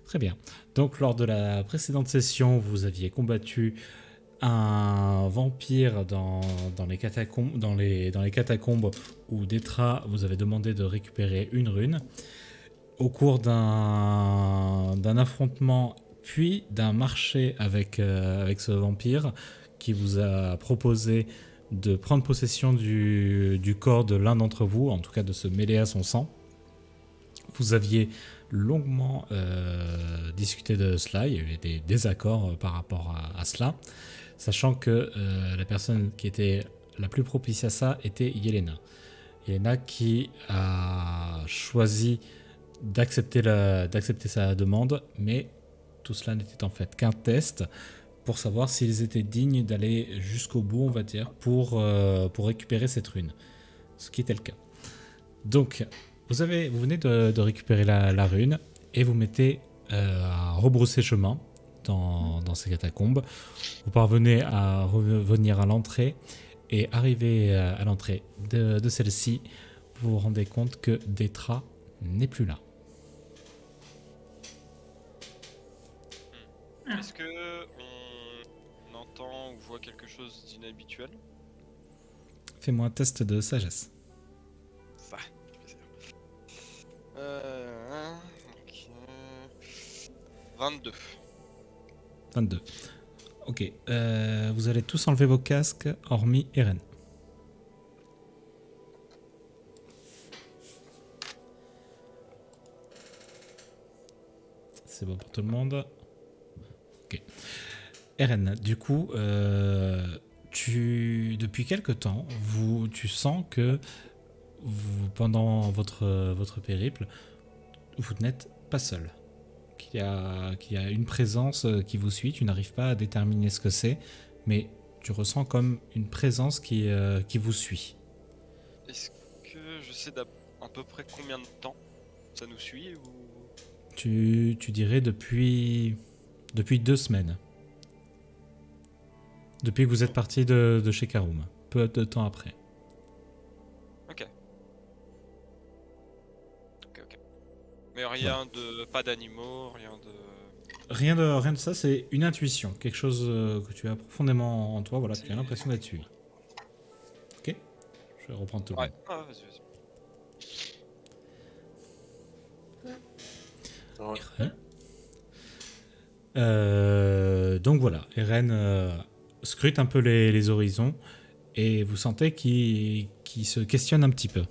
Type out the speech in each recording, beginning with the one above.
Très bien. Donc, lors de la précédente session, vous aviez combattu un vampire dans les catacombes, dans les catacombes où Détra vous avait demandé de récupérer une rune. Au cours d'un affrontement, puis d'un marché avec ce vampire qui vous a proposé de prendre possession du corps de l'un d'entre vous, en tout cas de se mêler à son sang. Vous aviez longuement discuté de cela, il y a eu des désaccords par rapport à cela, sachant que la personne qui était la plus propice à ça était Yelena. Yelena qui a choisi d'accepter sa demande, mais tout cela n'était en fait qu'un test pour savoir s'ils étaient dignes d'aller jusqu'au bout, on va dire, pour récupérer cette rune. Ce qui était le cas. Donc, vous venez de récupérer la rune et vous mettez à rebrousser chemin dans ces catacombes. Vous parvenez à revenir à l'entrée et arrivé à l'entrée de celle-ci, vous vous rendez compte que Détra n'est plus là. Est-ce que on entend ou voit quelque chose d'inhabituel? Fais-moi un test de sagesse. Ça, je fais ça. Ok. 22. 22. Ok, vous allez tous enlever vos casques, hormis Eren. C'est bon pour tout le monde. Ok. Eren, du coup, depuis quelque temps, tu sens que pendant votre périple, vous n'êtes pas seul. Qu'il y a une présence qui vous suit, tu n'arrives pas à déterminer ce que c'est, mais tu ressens comme une présence qui vous suit. Est-ce que je sais à peu près combien de temps ça nous suit ou... Tu dirais depuis 2 semaines. Depuis que vous êtes parti de chez Karum, peu de temps après. Ok. Mais rien de... pas d'animaux, rien de... Rien de ça, c'est une intuition, quelque chose que tu as profondément en toi, voilà, tu as l'impression d'être suivi. Ok. Je vais reprendre tout le monde. Ah, vas-y. Donc voilà, Eren scrute un peu les horizons et vous sentez qu'il se questionne un petit peu.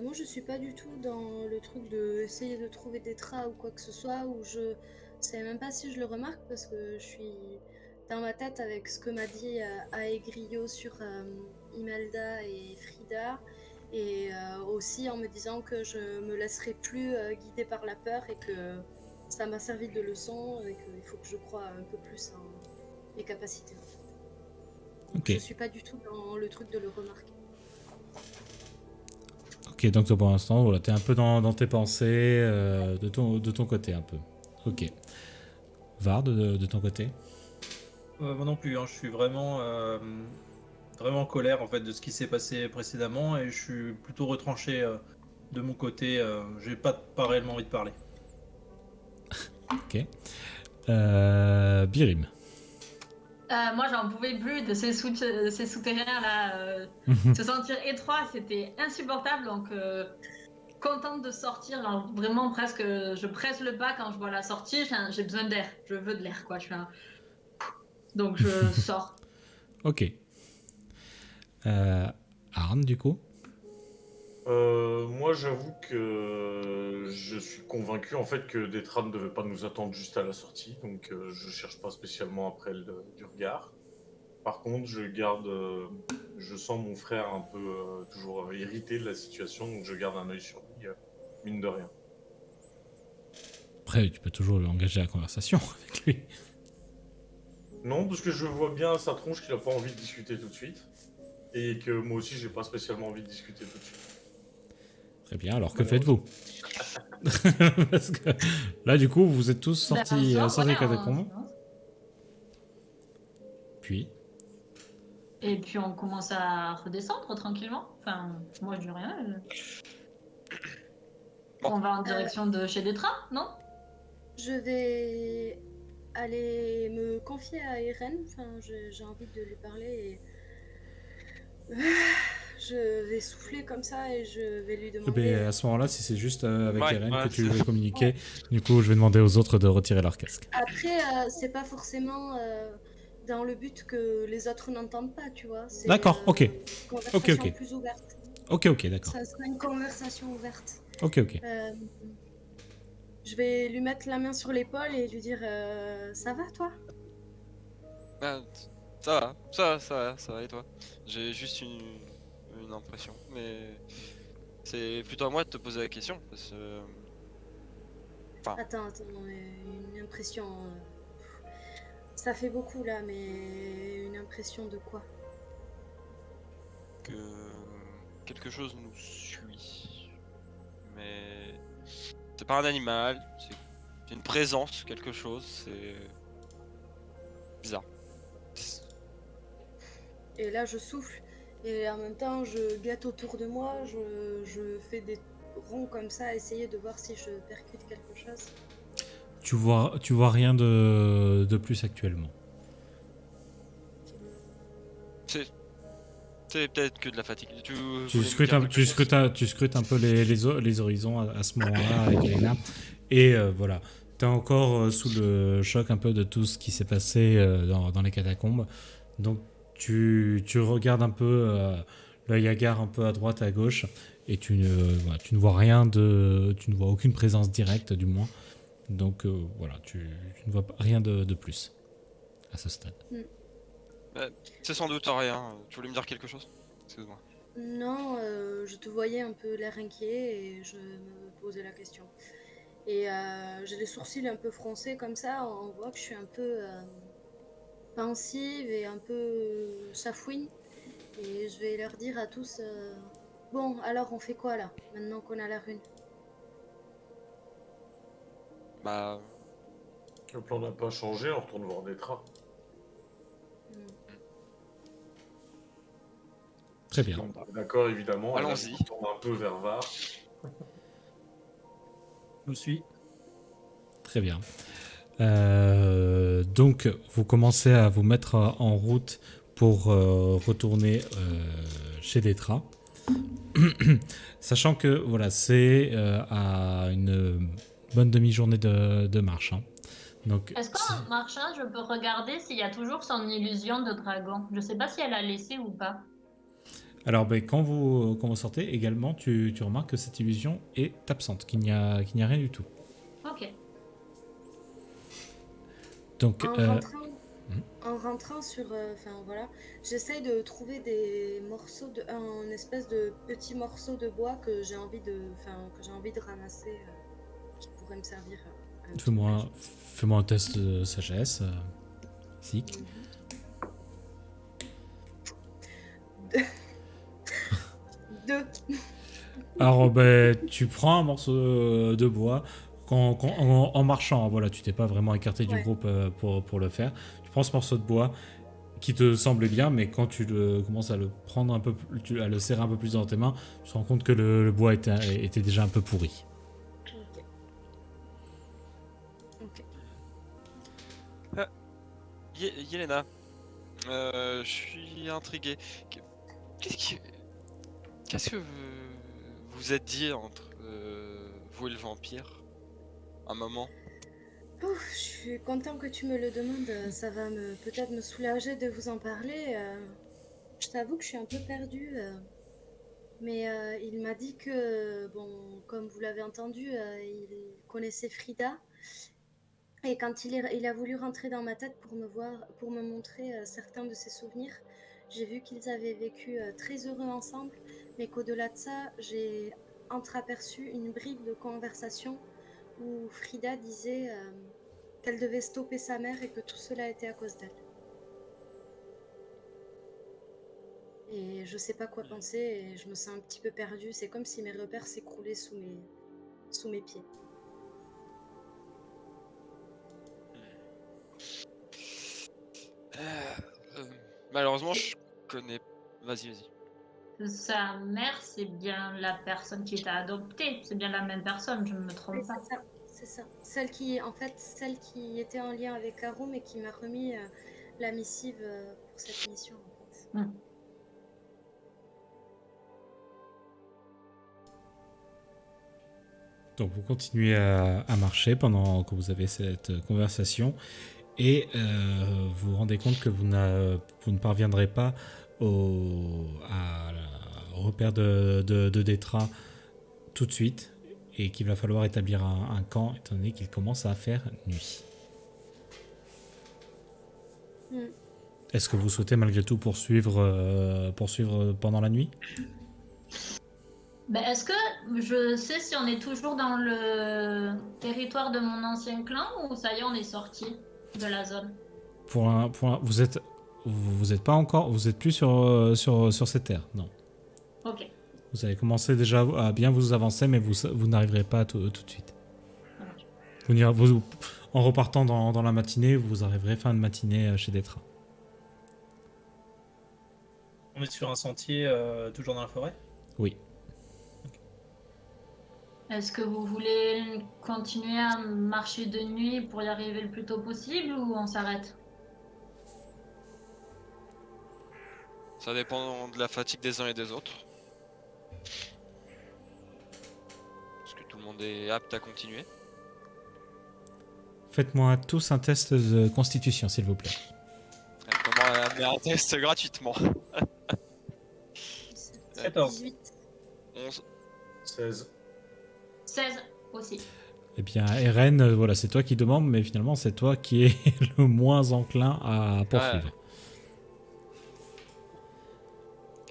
Moi, je suis pas du tout dans le truc de essayer de trouver des traces ou quoi que ce soit, ou je sais même pas si je le remarque parce que je suis dans ma tête avec ce que m'a dit Aegrio sur Imelda et Frida, et aussi en me disant que je me laisserai plus guider par la peur et que ça m'a servi de leçon et qu'il faut que je croie un peu plus en mes capacités. En fait. Donc, je suis pas du tout dans le truc de le remarquer. Ok, donc pour l'instant, voilà, t'es un peu dans tes pensées, de ton côté un peu. Ok. Vard, de ton côté? Moi non plus, hein, je suis vraiment en colère en fait de ce qui s'est passé précédemment et je suis plutôt retranché de mon côté. J'ai pas réellement envie de parler. Ok. Birim. Moi, j'en pouvais plus de ces souterrains là. Se sentir étroit, c'était insupportable. Donc, contente de sortir. Alors, vraiment, presque, je presse le pas quand je vois la sortie. J'ai besoin d'air. Je veux de l'air, quoi. Donc, je sors. Ok. Arne, du coup? Moi, j'avoue que je suis convaincu en fait que Détra ne devait pas nous attendre juste à la sortie, donc je cherche pas spécialement après du regard. Par contre, je sens mon frère un peu toujours irrité de la situation, donc je garde un œil sur lui, mine de rien. Après, tu peux toujours engager la conversation avec lui. Non, parce que je vois bien à sa tronche qu'il a pas envie de discuter tout de suite, et que moi aussi j'ai pas spécialement envie de discuter tout de suite. Très bien, alors que faites-vous? Parce que là, du coup, vous êtes tous sortis des catacombes. Puis Et puis on commence à redescendre tranquillement. Enfin, moi je dis rien. Bon. On va en direction de chez Détra, non? Je vais aller me confier à Irène. Enfin, j'ai envie de lui parler et je vais souffler comme ça et je vais lui Eh demander. ben, à ce moment-là, si c'est juste avec Ouais, Irène ouais, que tu c'est- veux communiquer, du coup, je vais demander aux autres de retirer leur casque. Après, c'est pas forcément dans le but que les autres n'entendent pas, tu vois. C'est D'accord, ok. une conversation ok. plus ouverte. Ok, d'accord. Ça sera une conversation ouverte. Ok. Euh, je vais lui mettre la main sur l'épaule et lui dire ça va toi? Bah, ça va, et toi? J'ai juste une impression, mais c'est plutôt à moi de te poser la question, parce que... Attends, mais une impression. Ça fait beaucoup là, mais une impression de quoi? que quelque chose nous suit. Mais c'est pas un animal, c'est une présence, quelque chose, c'est bizarre. Et là, je souffle. Et en même temps, je guette autour de moi. Je fais des ronds comme ça, essayer de voir si je percute quelque chose. Tu vois rien de plus actuellement. C'est peut-être que de la fatigue. Tu Tu voulais me scrutes dire un, quelque tu chose scrutes tu scrutes un peu les horizons à ce moment-là avec Elena. Et voilà, t'es encore sous le choc un peu de tout ce qui s'est passé dans les catacombes. Donc tu regardes un peu l'œil hagard un peu à droite, à gauche. Et voilà, tu ne vois rien tu ne vois aucune présence directe du moins. Donc voilà, tu ne vois rien de plus à ce stade. C'est sans doute rien. Tu voulais me dire quelque chose? Excuse-moi. Non, je te voyais un peu l'air inquiet et je me posais la question. Et j'ai les sourcils un peu froncés comme ça. On voit que je suis un peu pensive et un peu chafouine. Et je vais leur dire à tous bon, alors on fait quoi là, maintenant qu'on a la rune? Bah, Le plan n'a pas changé, on retourne voir Détra. Très bien. Donc, d'accord, évidemment. elle Allons-y. tourne un peu vers Var. Je vous suis. Très bien. Donc, vous commencez à vous mettre en route pour retourner chez Détra. Sachant que voilà, c'est à une bonne demi-journée de marche. Hein. Donc, Est-ce qu'en marchant, je peux regarder s'il y a toujours son illusion de dragon? Je sais pas si elle a laissé ou pas. alors, ben, quand vous sortez, également, tu remarques que cette illusion est absente, qu'il n'y a rien du tout. Ok. Donc, En rentrant sur, enfin voilà, j'essaye de trouver des morceaux un espèce de petit morceau de bois que j'ai envie de ramasser, qui pourrait me servir. À un truc fais-moi un test de sagesse. Sick. que Deux. Alors, ben, tu prends un morceau de bois en marchant. Hein, voilà, tu t'es pas vraiment écarté du Ouais. groupe pour le faire. Tu prends ce morceau de bois qui te semble bien, mais quand tu commences à le prendre un peu, à le serrer un peu plus dans tes mains, tu te rends compte que le bois était déjà un peu pourri. Ok. Yelena, je suis intrigué. Qu'est-ce que vous vous êtes dit entre vous et le vampire? Un moment? Ouf, je suis content que tu me le demandes. Ça va peut-être me soulager de vous en parler. Je t'avoue que je suis un peu perdue. Mais il m'a dit que, bon, comme vous l'avez entendu, il connaissait Frida. Et quand il a voulu rentrer dans ma tête pour me montrer certains de ses souvenirs, j'ai vu qu'ils avaient vécu très heureux ensemble, mais qu'au-delà de ça, j'ai entreaperçu une bribe de conversation où Frida disait qu'elle devait stopper sa mère et que tout cela était à cause d'elle. Et je sais pas quoi penser et je me sens un petit peu perdue. C'est comme si mes repères s'écroulaient sous mes pieds. Malheureusement, connais. Vas-y, vas-y. Sa mère, c'est bien la personne qui t'a adopté. C'est bien la même personne, je ne me Oui, trompe pas. c'est ça. C'est ça. Celle qui était en lien avec Harum et qui m'a remis la missive pour cette mission, en fait. Donc vous continuez à marcher pendant que vous avez cette conversation et vous vous rendez compte que vous ne parviendrez pas au repère de Détra tout de suite et qu'il va falloir établir un camp étant donné qu'il commence à faire nuit. Mm. Est-ce que vous souhaitez malgré tout poursuivre pendant la nuit ? Ben, est-ce que je sais si on est toujours dans le territoire de mon ancien clan ou ça y est, on est sorti de la zone? Vous êtes pas encore, vous êtes plus sur cette terre, non. Ok. Vous avez commencé déjà à bien vous avancer, mais vous n'arriverez pas tout de suite. Ok. En repartant dans la matinée, vous arriverez fin de matinée chez Détra. On est sur un sentier toujours dans la forêt. Oui. Est-ce que vous voulez continuer à marcher de nuit pour y arriver le plus tôt possible ou on s'arrête? Ça dépend de la fatigue des uns et des autres. Est-ce que tout le monde est apte à continuer? Faites-moi tous un test de constitution, s'il vous plaît. Comment amener un test gratuitement? 14. 18. 11. 16. 16 aussi. Eh bien, Eren, voilà, c'est toi qui demande, mais finalement, c'est toi qui es le moins enclin à poursuivre. Ouais.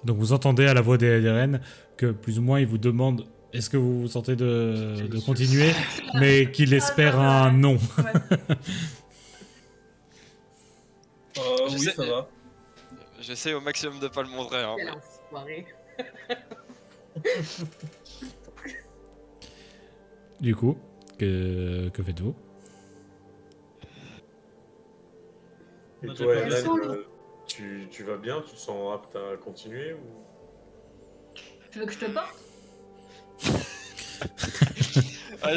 Donc, vous entendez à la voix d'Eren que plus ou moins il vous demande est-ce que vous vous sentez de continuer, mais qu'il espère un non. Ouais. Je Oui, sais- ça va. J'essaie au maximum de pas le montrer. Hein, Quel mais- enfoiré. Du coup, que faites-vous ? Et On a toi, déjà perdu. Hélène, tu vas bien? Tu te sens apte à continuer ou... Tu veux que je te porte? Ah,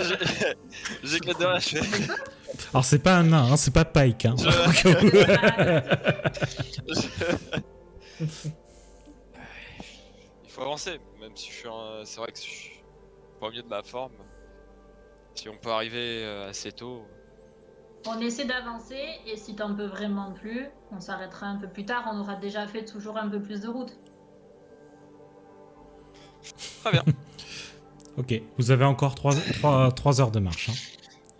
j'éclate de rire, je fais- Alors, c'est pas un nain, hein, c'est pas Pike. Hein. Il faut avancer, même si je suis c'est vrai que je suis pas au mieux de ma forme. Si on peut arriver assez tôt. On essaie d'avancer et si t'en peux vraiment plus, on s'arrêtera un peu plus tard. On aura déjà fait toujours un peu plus de route. Très bien. Ok, vous avez encore 3 heures de marche. Hein.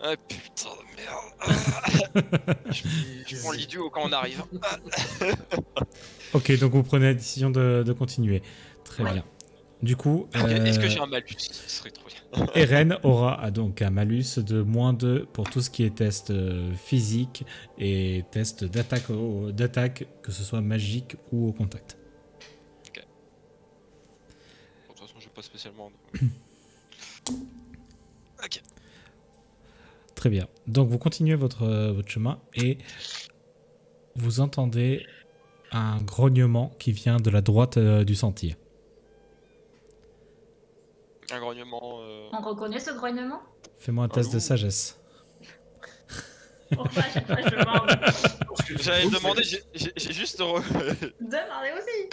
Ah putain de merde. Je prends l'idiot quand on arrive. Ok, donc vous prenez la décision de continuer. Très Ouais. bien. Du coup, Est-ce que j'ai un malus? Ce serait trop bien. Eren aura donc un malus de -2 pour tout ce qui est test physique et test d'attaque, que ce soit magique ou au contact. De toute façon, j'ai pas spécialement. Ok. Très bien. Donc vous continuez votre chemin et vous entendez un grognement qui vient de la droite du sentier. Un grognement. On reconnaît ce grognement? Fais-moi un test de loup. sagesse. Pourquoi à chaque fois je demande? J'avais demandé, j'ai juste. Demandez aussi.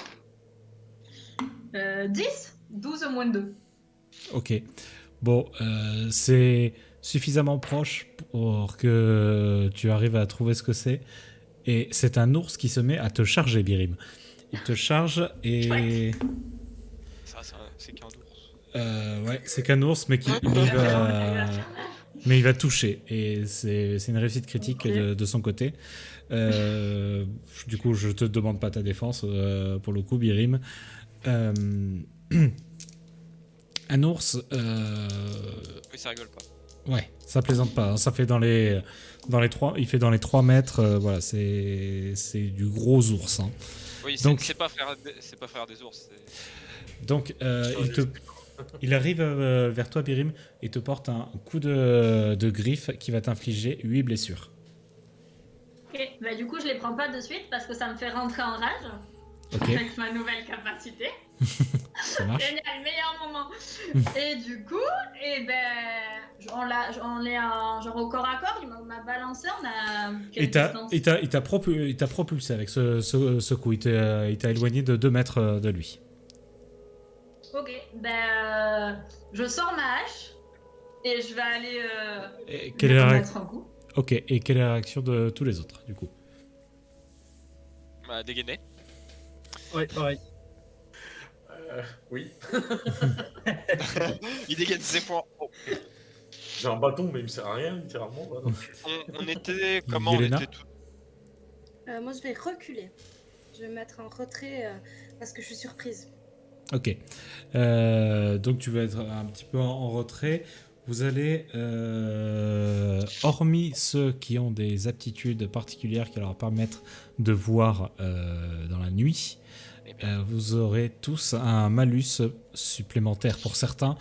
10? 12 moins 2. Ok. Bon, c'est suffisamment proche pour que tu arrives à trouver ce que c'est. Et c'est un ours qui se met à te charger, Birim. Il te charge et... Ça, c'est qu'un ours. Ouais, c'est qu'un ours, mais il va toucher. Et c'est une réussite critique Ok. de son côté. Du coup, je te demande pas ta défense, pour le coup, Birim. Un ours... Oui, ça rigole pas. Ouais, ça plaisante pas. Hein. Ça fait dans les 3, il fait dans les 3 mètres. Voilà, c'est du gros ours. Hein. Oui, Donc- c'est pas frère des ours. Donc, il arrive vers toi, Birim, et te porte un coup de griffe qui va t'infliger 8 blessures. Ok, bah du coup je les prends pas de suite parce que ça me fait rentrer en rage. Ok, avec ma nouvelle capacité. ça marche. Génial, meilleur moment. Et du coup, on est genre au corps à corps, il m'a balancé, on a quelle distance? Il t'a propulsé avec ce coup. Il t'a éloigné de 2 mètres de lui. Ok, je sors ma hache et je vais aller Et lui quelle est la remettre un coup. Ok, et quelle est la réaction de tous les autres, du coup? Bah, dégainé. Ouais, pareil. Oui. Il dégaine ses points. Oh. J'ai un bâton, mais il me sert à rien, littéralement. Là, donc. On était comment? On Yelena était tout. Moi, je vais reculer. Je vais me mettre en retrait parce que je suis surprise. Ok. Donc tu vas être un petit peu en retrait. Vous allez, hormis ceux qui ont des aptitudes particulières qui leur permettent de voir dans la nuit, Eh bien, vous aurez tous un malus supplémentaire pour certains,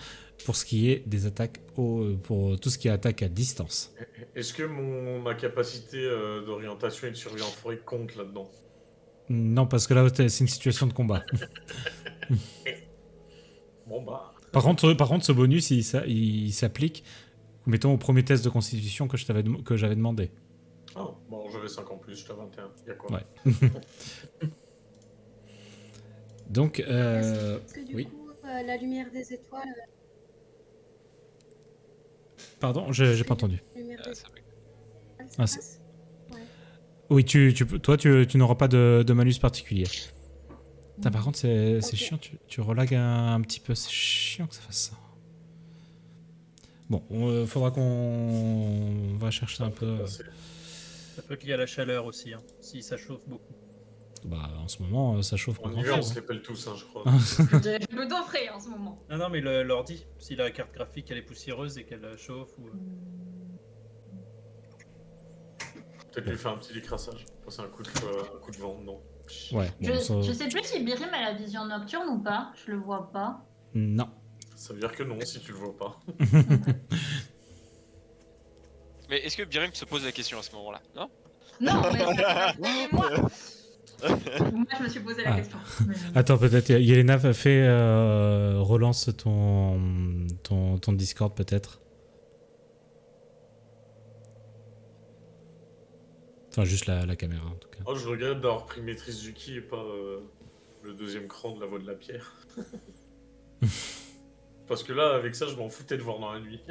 pour ce qui est des attaques pour tout ce qui est attaque à distance. Est-ce que ma capacité d'orientation et de survie en forêt compte là-dedans? Non, parce que là c'est une situation de combat. Bon bah. Par contre, ce bonus, il s'applique, mettons, au premier test de constitution que j'avais demandé. Ah, bon, j'avais 5 en plus, j'étais à 21. Y'a quoi? Ouais. Donc, Est-ce que du oui. coup, la lumière des étoiles, Pardon, j'ai pas entendu. la lumière des ça va. étoiles, ça Ah, c'est- passe? Oui, toi, tu n'auras pas de malus particulier. Putain, par contre, c'est Ok. chiant, tu relagues un petit peu, c'est chiant que ça fasse ça. Bon, faudra qu'on va chercher un peu. Ça peut qu'il y a la chaleur aussi, hein, si ça chauffe beaucoup. Bah, en ce moment, ça chauffe pas En hiver, on grand-chose. se les pèle tous, hein, je crois. J'ai plutôt frais en ce moment. Non, non, mais l'ordi, si la carte graphique elle est poussiéreuse et qu'elle chauffe ou. Peut-être lui faire un petit décrassage. Passer un coup de vent, non. Ouais, bon, ça... Je sais plus si Birim a la vision nocturne ou pas, je le vois pas. Non. Ça veut dire que non, si tu le vois pas. Mais est-ce que Birim se pose la question à ce moment-là? Non? Non, mais moi. Moi, je me suis posé la Ah. question. Mais- Attends, peut-être Yelena fait relance ton Discord peut-être. Enfin, juste la caméra en tout cas. Oh, je regrette d'avoir pris Maîtrise Zuki et pas le deuxième cran de la voix de la pierre. Parce que là, avec ça, je m'en foutais de voir dans la nuit.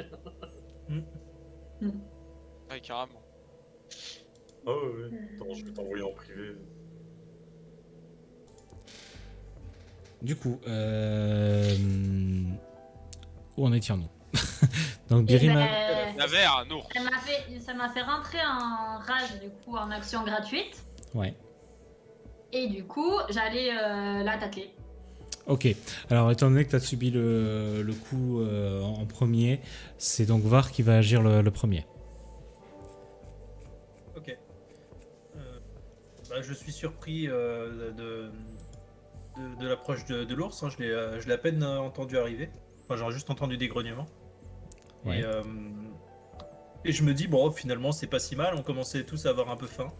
Ouais, carrément. Ah ouais. Attends, je vais t'envoyer en privé. Du coup, où en étions-nous? Donc Et Birim a- ben, La verre, un ours. ça m'a fait rentrer en rage, du coup, en action gratuite. Ouais. Et du coup, j'allais l'attaquer. Ok. Alors, étant donné que tu as subi le coup en premier, c'est donc Var qui va agir le premier. Ok. Bah, je suis surpris de l'approche de l'ours. Hein. Je l'ai à peine entendu arriver. Enfin, j'ai juste entendu des grognements. Ouais. Et je me dis, bon, finalement, c'est pas si mal. On commençait tous à avoir un peu faim.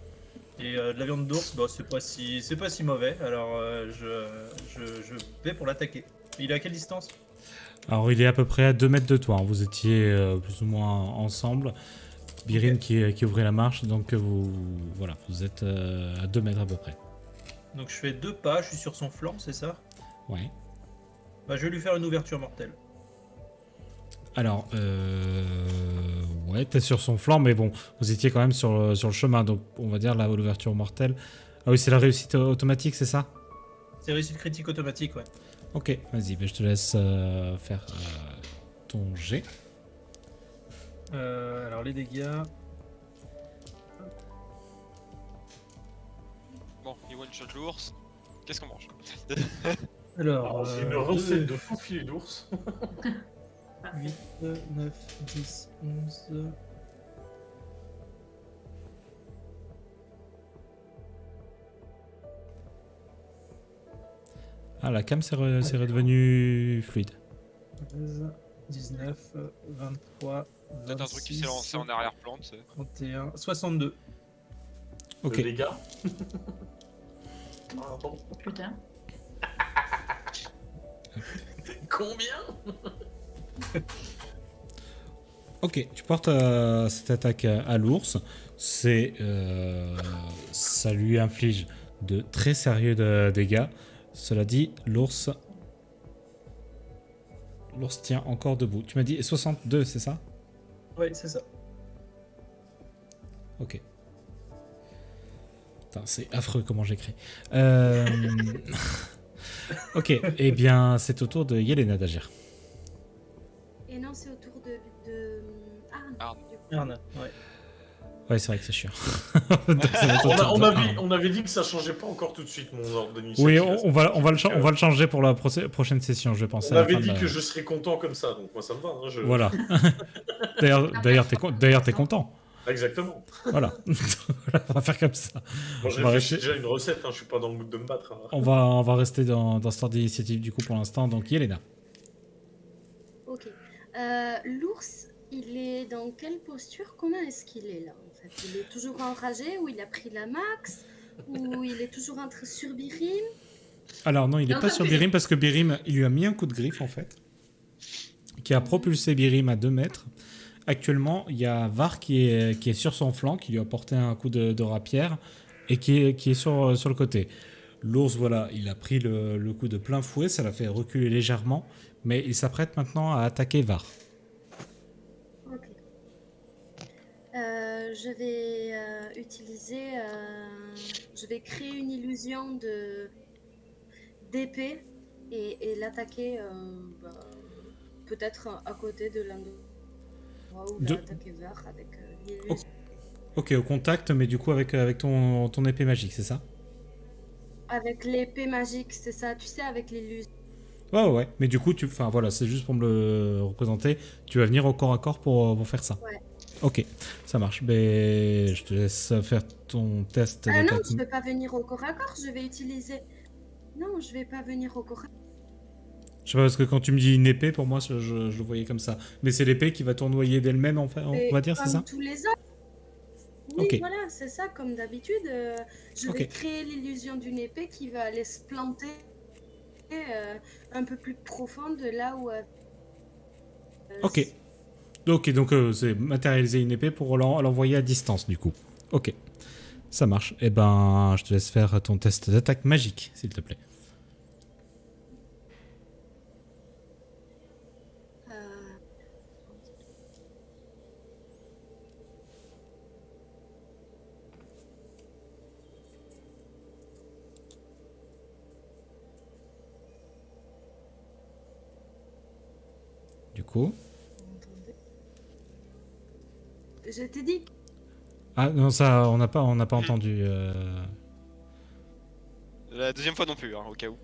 Et de la viande d'ours, bah, c'est pas si mauvais. Alors, je vais pour l'attaquer. Il est à quelle distance? Alors, il est à peu près à 2 mètres de toi. Hein. Vous étiez plus ou moins ensemble. Birim Ok. qui ouvrait la marche, donc vous êtes à 2 mètres à peu près. Donc, je fais 2 pas. Je suis sur son flanc, c'est ça? Ouais. Bah, je vais lui faire une ouverture mortelle. Alors, ouais, t'es sur son flanc, mais bon, vous étiez quand même sur le chemin, donc on va dire l'ouverture mortelle. Ah oui, c'est la réussite automatique, c'est ça? C'est réussite critique automatique, ouais. Ok, vas-y, ben je te laisse faire ton jet. Alors, les dégâts. Bon, il one-shot l'ours. Qu'est-ce qu'on mange? Alors, c'est une recette de faux filet d'ours. 8, 9, 10, 11. Ah, la cam c'est redevenu fluide. 13, 19, 23, Peut-être un truc qui s'est lancé en arrière-plan, tu sais. 31, 62. Ok. Les gars. Pardon. Putain. Combien? Ok, tu portes cette attaque à l'ours. Ça lui inflige de très sérieux dégâts. Cela dit, l'ours tient encore debout. Tu m'as dit 62, c'est ça? Oui, c'est ça. Ok. Putain, c'est affreux comment j'écris. Ok, eh bien, c'est au tour de Yelena d'agir. Et non, c'est au tour de Arne. Arne. du coup. Arne, ouais. Ouais, c'est vrai que c'est chiant. Donc, ça va être au tour de Arne. On avait dit que ça changeait pas encore tout de suite mon ordre d'initiative. Oui, on va le changer pour la prochaine session, je pense. On avait dit que je serais content comme ça, donc moi ça me va. Hein, Voilà. D'ailleurs, t'es content. Exactement. Voilà. On va faire comme ça. Moi je On va réfléchis rester- déjà à une recette, hein, je suis pas dans le mood de me battre. Hein. On va rester dans cet ordre d'initiative du coup pour l'instant. Donc Yelena. Ok. L'ours, il est dans quelle posture? Comment est-ce qu'il est là en fait? Il est toujours enragé ou il a pris la max? Ou il est toujours sur Birim? Alors non, il n'est Non, pas ça sur fait- Birim parce que Birim, il lui a mis un coup de griffe en fait, qui a propulsé Birim à 2 mètres. Actuellement, il y a Var qui est sur son flanc, qui lui a porté un coup de rapière et qui est sur le côté. L'ours, voilà, il a pris le coup de plein fouet, ça l'a fait reculer légèrement, mais il s'apprête maintenant à attaquer Var. Ok. Je vais utiliser. Je vais créer une illusion d'épée et l'attaquer peut-être à côté de l'endroit où il De- a attaqué Var avec l'illusion. Ok, au contact, mais du coup avec ton épée magique, c'est ça? Avec l'épée magique, c'est ça, tu sais, avec l'illusion. Ouais. Mais du coup, enfin voilà, c'est juste pour me le représenter. Tu vas venir au corps à corps pour faire ça. Ouais. Ok, ça marche. Ben, je te laisse faire ton test Ah non, d'attaque. je ne vais pas venir au corps à corps, je vais utiliser. Non, je vais pas venir au corps à corps. Je sais pas, parce que quand tu me dis une épée, pour moi, je le voyais comme ça. Mais c'est l'épée qui va tournoyer d'elle-même, on va dire, c'est Comme ça? tous les autres. Oui, Ok. voilà, c'est ça, comme d'habitude. Je vais Ok. créer l'illusion d'une épée qui va aller se planter un peu plus profonde là où. Ok. Ok, donc c'est matérialiser une épée pour l'envoyer à distance, du coup. Ok, ça marche. Eh ben, je te laisse faire ton test d'attaque magique, s'il te plaît. euh, Du coup. Je t'ai dit. Ah non, ça, on n'a pas entendu. La deuxième fois non plus, hein, au cas où.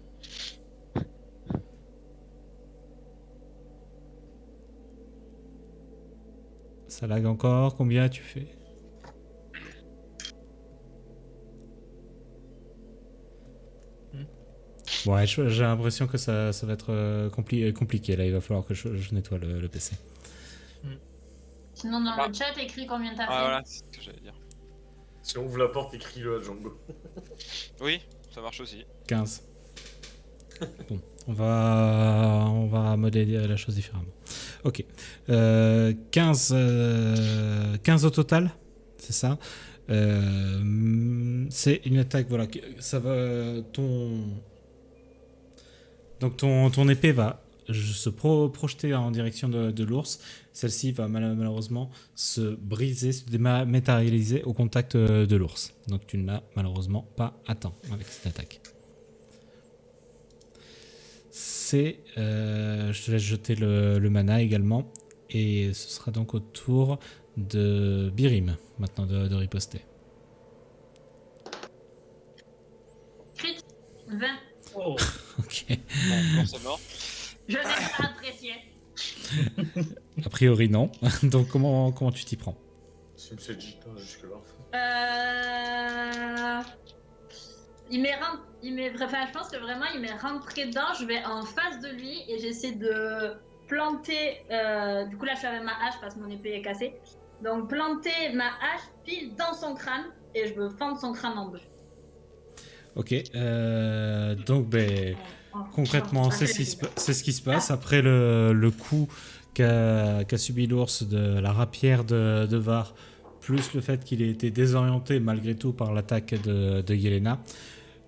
Ça lag encore. Combien tu fais? Ouais, j'ai l'impression que ça va être compliqué. Là, il va falloir que je nettoie le PC. Sinon, dans Ah. le chat, écris combien t'as Ah fait. voilà, c'est ce que j'allais dire. Si on ouvre la porte, écris-le à Django. Oui, ça marche aussi. 15. Bon, on va modéliser la chose différemment. Ok. 15 au total, c'est ça. C'est une attaque, voilà. Ça va. Donc ton épée va se projeter en direction de l'ours. Celle-ci va malheureusement se briser, se dématérialiser au contact de l'ours. Donc tu ne l'as malheureusement pas atteint avec cette attaque. Je te laisse jeter le mana également. Et ce sera donc au tour de Birim maintenant de riposter. Crit 20. Oh, Ok. Bon, c'est mort. Je n'ai pas apprécié. A priori non. Donc comment tu t'y prends? C'est Mseji, jusque-là. Enfin, je pense que vraiment, il m'est rentré dedans. Je vais en face de lui et j'essaie de planter. Du coup, là, je suis avec ma hache parce que mon épée est cassée. Donc, planter ma hache pile dans son crâne et je veux fendre son crâne en deux. Ok. Donc, ben, concrètement, c'est ce qui se passe. Après le coup qu'a subi l'ours de la rapière de Var, plus le fait qu'il ait été désorienté malgré tout par l'attaque de Yelena,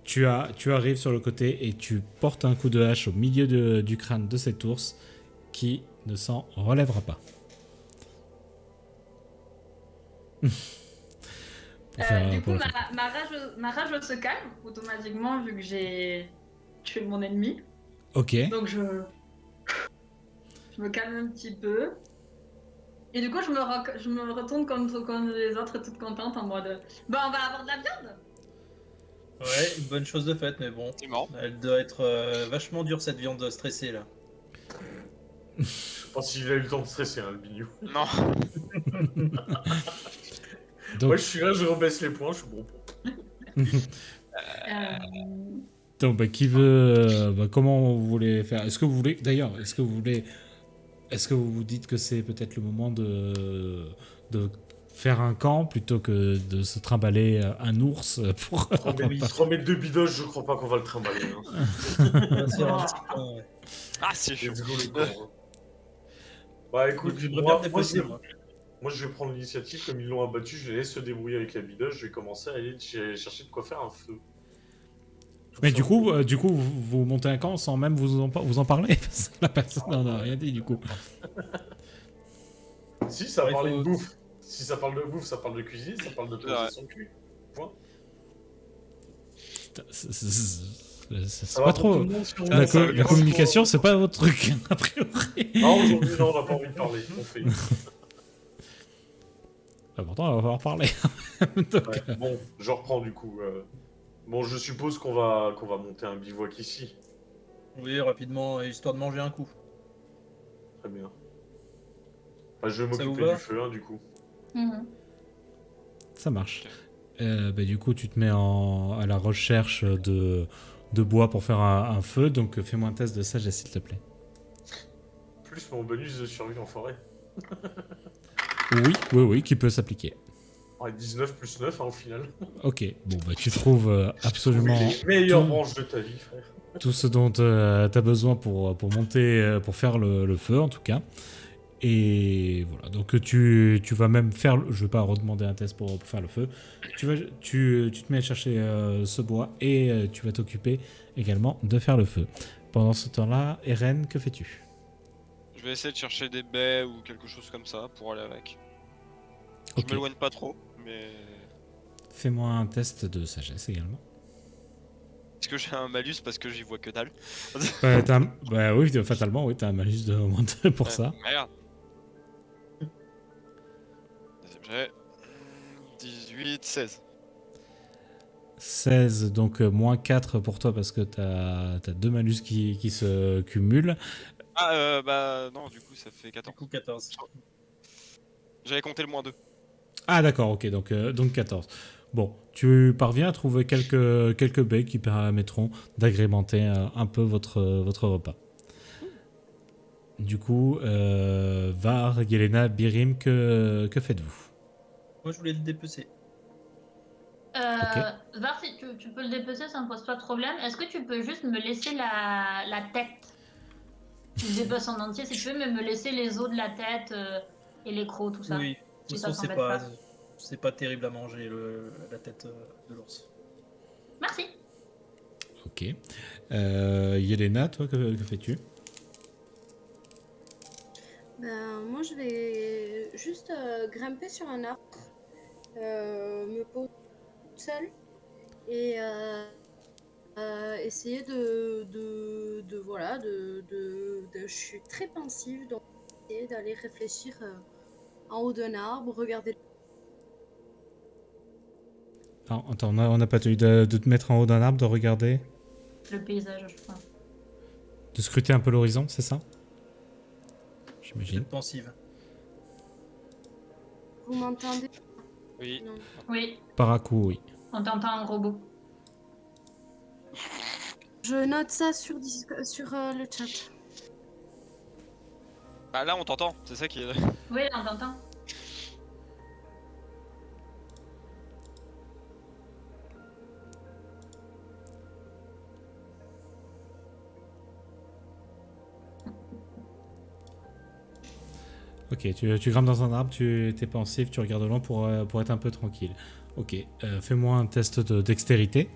tu arrives sur le côté et tu portes un coup de hache au milieu du crâne de cet ours qui ne s'en relèvera pas. Du coup, pour le faire. ma rage se calme automatiquement vu que j'ai tué mon ennemi. Ok. Donc je me calme un petit peu. Et du coup, je me retourne comme les autres, toute contente, en mode bah, on va avoir de la viande. Ouais, une bonne chose de faite, mais bon. C'est marrant. Elle doit être vachement dure cette viande stressée là. Je sais pas s'il a eu le temps de stresser, hein, le bignou. Non. Donc, Moi, je suis là, je rebaisse les points, je suis bon. Euh, donc, bah, qui veut. Comment vous voulez faire? Est-ce que vous vous dites que c'est peut-être le moment de faire un camp plutôt que de se trimballer un ours pour. Il se remet 2 bidoches, je crois pas qu'on va le trimballer. Hein. On va se faire un petit camp, ouais. Ah, c'est chaud. Let's go, le camp, hein. Bah écoute, J'aimerais bien moi, me déplacer, moi. moi, je vais prendre l'initiative, comme ils l'ont abattu, je les laisse se débrouiller avec la bidoche, je vais commencer à aller chercher de quoi faire un feu. Tout Mais ça. du coup, vous montez un camp sans même vous en parler. Parce que la personne n'en a rien dit du coup. Si, ça Ouais, parle faut- de bouffe. Si ça parle de bouffe, ça parle de cuisine, ça parle de poser Ouais. son cul. Point. C'est Ça pas va pour trop. tout le monde, si on La, veut, ça va la bien. communication, c'est pas votre truc, a priori. Non, aujourd'hui, non, on n'a pas envie de parler. On fait. Pourtant, on va falloir parler. Donc, Ouais, bon, je reprends du coup. Bon, je suppose qu'on va monter un bivouac ici. Oui, rapidement, histoire de manger un coup. Très bien. Bah, je vais Ça vous m'occuper va du feu, hein, du coup. mhm. ça marche. Du coup, tu te mets à la recherche de bois pour faire un feu. Donc, fais-moi un test de sagesse, s'il te plaît. Plus mon bonus de survie en forêt. Oui, qui peut s'appliquer. Ouais, 19 plus 9 hein, au final. Ok, bon, bah, tu trouves absolument Les meilleures tout. branches de ta vie, frère. tout ce dont tu as besoin pour monter, pour faire le feu en tout cas. Et voilà, donc tu vas même faire, je vais pas redemander un test pour faire le feu, tu te mets à chercher ce bois et tu vas t'occuper également de faire le feu. Pendant ce temps-là, Eren, que fais-tu? Je vais essayer de chercher des baies ou quelque chose comme ça pour aller avec. Je Ok, m'éloigne pas trop, mais. fais-moi un test de sagesse également. Est-ce que j'ai un malus parce que j'y vois que dalle? Bah oui, fatalement, oui, t'as un malus de moins 2 pour ça. Merde. Deuxième jet. 18, 16. 16, donc moins 4 pour toi parce que t'as 2 malus qui se cumulent. Ah, bah non, du coup ça fait Du 14. coup, 14. J'avais compté le moins 2. Ah d'accord, ok, donc 14. Bon, tu parviens à trouver quelques baies qui permettront d'agrémenter un peu votre repas. Du coup, Var, Yelena, Birim, que faites-vous? Moi, je voulais le dépecer. Var, si tu peux le dépecer, ça ne pose pas de problème. Est-ce que tu peux juste me laisser la tête? Tu le dépeces en entier si tu veux, mais me laisser les os de la tête et les crocs, tout ça. Oui, de toute Si ça façon, t'embête pas. c'est pas terrible à manger la tête de l'ours. Merci. Ok. Yelena, toi, que fais-tu? Ben, moi, je vais juste grimper sur un arbre, me poser toute seule et essayer je suis très pensive, donc essayer d'aller réfléchir en haut d'un arbre, regarder. Non, attends, on n'a pas eu de te mettre en haut d'un arbre, de regarder, Le paysage, je crois. de scruter un peu l'horizon, c'est ça? J'imagine. Pensive. Vous m'entendez? Oui. Non. Oui, Par à coup, oui. on t'entend un gros bout. Je note ça sur le chat. Bah là on t'entend, c'est ça qui est. Oui, on t'entend. Ok, tu grimpes dans un arbre, tu es pensif, tu regardes loin pour être un peu tranquille. Ok, fais-moi un test de dextérité.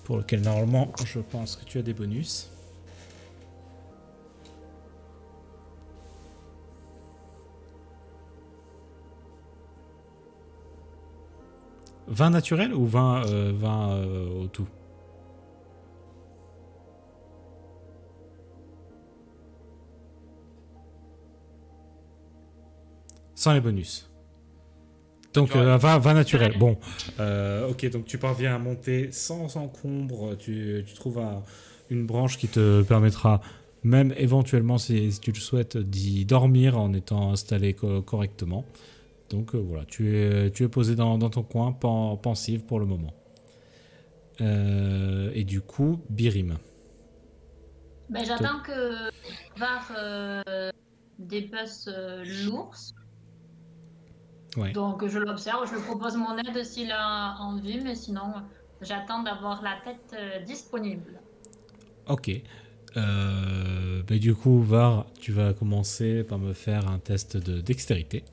Pour lequel normalement je pense que tu as des bonus. « 20 naturel ou 20 au tout? Sans les bonus. Donc 20 naturel. Bon, ok, donc tu parviens à monter sans encombre. Tu trouves une branche qui te permettra, même éventuellement si tu le souhaites, d'y dormir en étant installé correctement. Donc voilà, tu es posé dans ton coin, pensif pour le moment. Et du coup, Birim. Ben, j'attends que Var dépasse l'ours. Ouais. Donc je l'observe, je lui propose mon aide s'il a envie, mais sinon j'attends d'avoir la tête disponible. Ok. Du coup, Var, tu vas commencer par me faire un test de dextérité.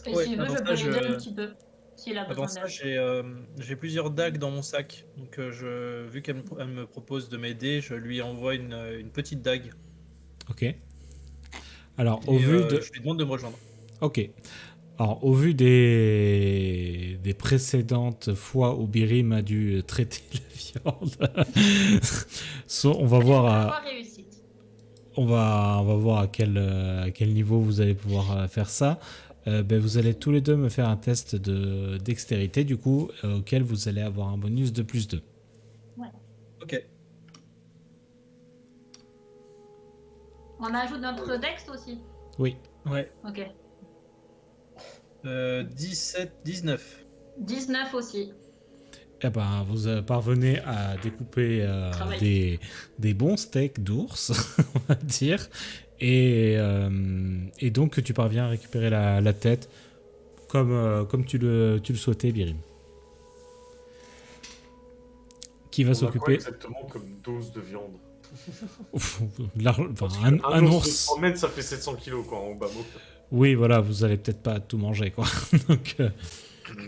Et Ouais, s'il veut, avant je ça, peux l'aider un petit peu, s'il a Avant besoin ça, d'aide. j'ai plusieurs dagues dans mon sac. Donc, vu elle me propose de m'aider, je lui envoie une petite dague. Ok. Alors, Et je lui demande de me rejoindre. Ok. Alors, au vu des précédentes fois où Birim a dû traiter la viande, on va voir Réussite. on va voir à quel niveau vous allez pouvoir faire ça. Vous allez tous les deux me faire un test de dextérité, du coup, auquel vous allez avoir un bonus de plus 2. Ok. On ajoute notre dex aussi. Oui. Ouais. Ok. 17, 19. 19 aussi. Eh ben, vous parvenez à découper des bons steaks d'ours, on va dire. Et donc, tu parviens à récupérer la tête comme tu le souhaitais, Birim. Qui va On a quoi s'occuper exactement comme dose de viande? Un ours ours. de 100 mètres, ça fait 700 kilos, quoi, en bas mot. Oui, voilà, vous allez peut-être pas tout manger, quoi. Donc,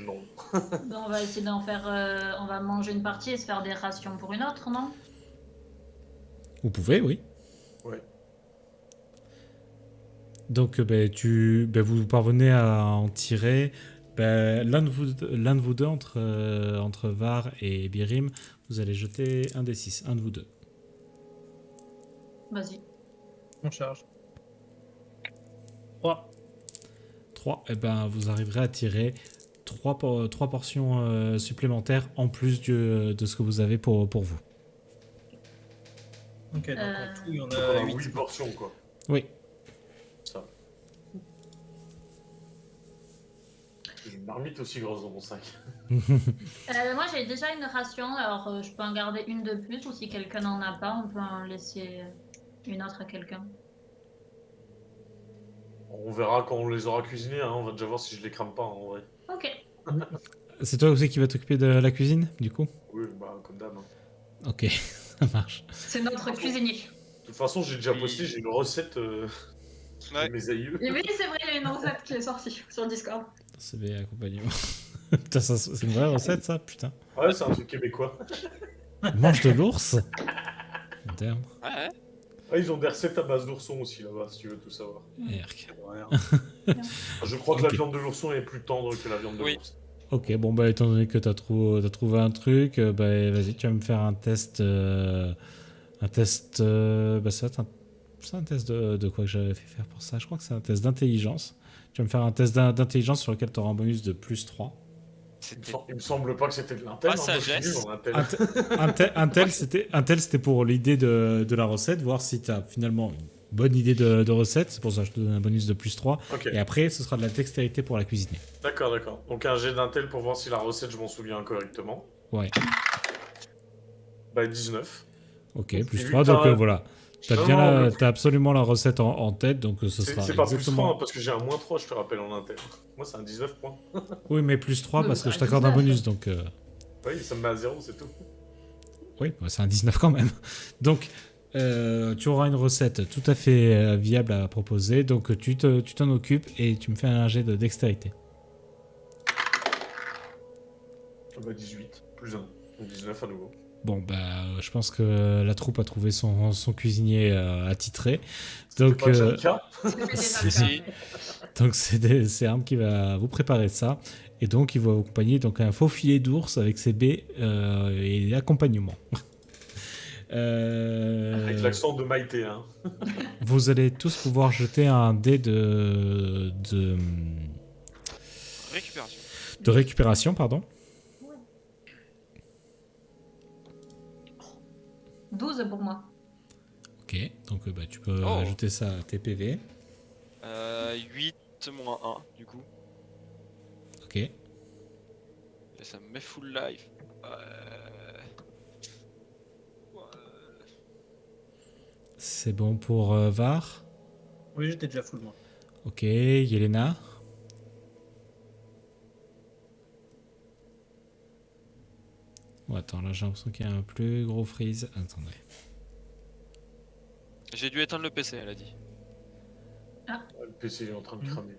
Non. On va essayer d'en faire. On va manger une partie et se faire des rations pour une autre, non? vous pouvez, oui. Ouais. Donc, vous parvenez à en tirer. L'un de vous deux, entre Var et Birim, vous allez jeter un des 6, un de vous deux. Vas-y. On charge. 3. 3, vous arriverez à tirer 3 portions supplémentaires en plus de ce que vous avez pour vous. Ok, donc en tout, il y en On a a 8. 8 portions, quoi. Oui. Ça. J'ai une marmite aussi grosse dans mon sac. Moi j'ai déjà une ration, alors je peux en garder une de plus, ou si quelqu'un n'en a pas, on peut en laisser une autre à quelqu'un. On verra quand on les aura cuisinés, hein. On va déjà voir si je les crame pas, en vrai. Ok. C'est toi aussi qui va t'occuper de la cuisine, du coup? Oui, bah, comme d'hab. Hein. Ok, ça marche. C'est notre cuisinier. De toute façon, j'ai déjà posté, j'ai une recette Ouais. de mes aïeux. Et oui, c'est vrai, il y a une recette qui est sortie sur Discord. CV accompagnement. Putain, c'est une vraie recette, ça? Putain. Ouais, c'est un truc québécois. Mange de l'ours? Terme. Ouais. Ah, ils ont des recettes à base d'ourson aussi là-bas, si tu veux tout savoir. Erk. Je crois que Ok. la viande de l'ourson est plus tendre que la viande de Oui. l'ours. Ok, bon, étant donné que t'as trouvé un truc, vas-y, tu vas me faire un test. C'est un test de quoi que j'avais fait faire pour ça. Je crois que c'est un test d'intelligence. Tu vas me faire un test d'intelligence sur lequel tu auras un bonus de plus 3. Il me semble pas que c'était de l'intel. Ah, Moi, je suis sagesse. nul en intel. Un tel, c'était pour l'idée de la recette, voir si tu as finalement une bonne idée de recette. C'est pour ça que je te donne un bonus de plus 3. Ok, Et après, ce sera de la dextérité pour la cuisiner. d'accord. Donc un jet d'intel pour voir si la recette, je m'en souviens correctement. Ouais. Bah 19. Ok, plus Et 3, vu que donc t'as- voilà. Non, T'as absolument la recette en tête, donc ce C'est sera pas plus 3 exactement... parce que j'ai un moins 3, je te rappelle, en intel. Moi, c'est un 19 points. Oui, mais plus 3 Oui, parce que bah, je t'accorde un 19. bonus, donc... Oui, ça me met à 0, c'est tout. Oui, c'est un 19 quand même. Donc, Tu auras une recette tout à fait viable à proposer, donc tu t'en occupes et tu me fais un jet de dextérité. Ah bah 18, plus 1, 19 à nouveau. Bon, bah, je pense que la troupe a trouvé son cuisinier attitré. Donc, Pas déjà le cas. C'était déjà Si, le cas. si. donc c'est Arm qui va vous préparer ça. Et donc, il va vous accompagner donc, un faux filet d'ours avec ses baies et accompagnement. Avec l'accent de Maïté, hein. Vous allez tous pouvoir jeter un dé de Récupération. récupération, pardon. 12 pour moi. Ok, donc bah, tu peux Oh. ajouter ça à tes PV. 8 moins 1, du coup. Ok. Et ça me met full life. C'est bon pour Var. Oui, j'étais déjà full, moi. Ok, Yelena. Oh, attends, là j'ai l'impression qu'il y a un plus gros freeze. Attendez. J'ai dû éteindre le PC, elle a dit. Le PC est en train de cramer.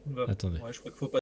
Bah, Attendez. ouais, je crois qu'il faut pas